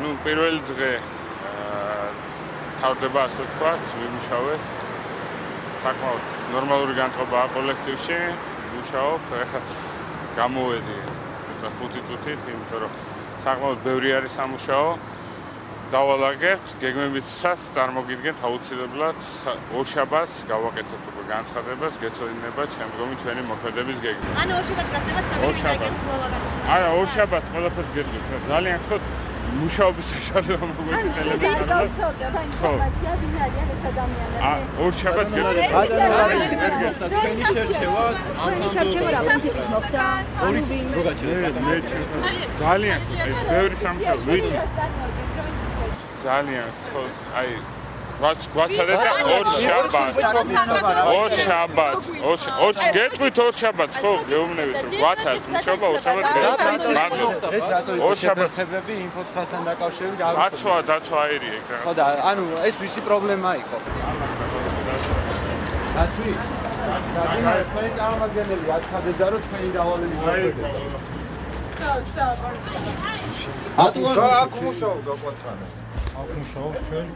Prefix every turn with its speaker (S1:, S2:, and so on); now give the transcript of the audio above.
S1: ну, პირველი დღე თავდება ასე ვთქვათ, ვიმუშავეთ. საკმაოდ ნორმალური განწყობაა კოლექტივში, ვიმუშაობ, ეხლა გამოვედი 5 წუთით, იმიტომ რომ საკმაოდ ბევრი არის სამუშაო. დავალაგებთ, გეგმებიცაც წარმოგიდგენთ აუცილებლად ორშაბათს გავაკეთებთ უკვე განცხადებას, გეცოდინებათ შემდგომი ჩვენი მოქმედების გეგმა.
S2: ანუ ორშაბათს გახდებათ სამი დღე
S1: არა, ორშაბათს ყველაფერს გეტყვით. ძალიან ხო მუშაობის საშუალება მოგვეცდელება.
S3: ინფორმაცია ვინ არიან ეს ადამიანები?
S1: ორშაბათს
S4: თქვენი შერჩევა
S2: რა პრინციპით მოხდა?
S4: ორი როგორ
S1: ძალიან ბევრი სამუშაო ვიცი. ძალიან ხო აი გვაცადეთ ორ გეტყვით ორშაბათს ხო გეუბნებით გვაცადეთ მუშაობა ორშაბათს
S4: ეს რატო შეხებები ინფოცხასთან დაკავშირებით
S1: დაცვა აირია იქ რა
S4: ხო და ანუ ეს ვისი პრობლემა იყო დაცვის თქვენი წარმომადგენელი აცხადებდა რომ თქვენი დავალების
S3: აქ მუშაობ გაყვათხარა.
S4: აქ მუშაობ ჩვენ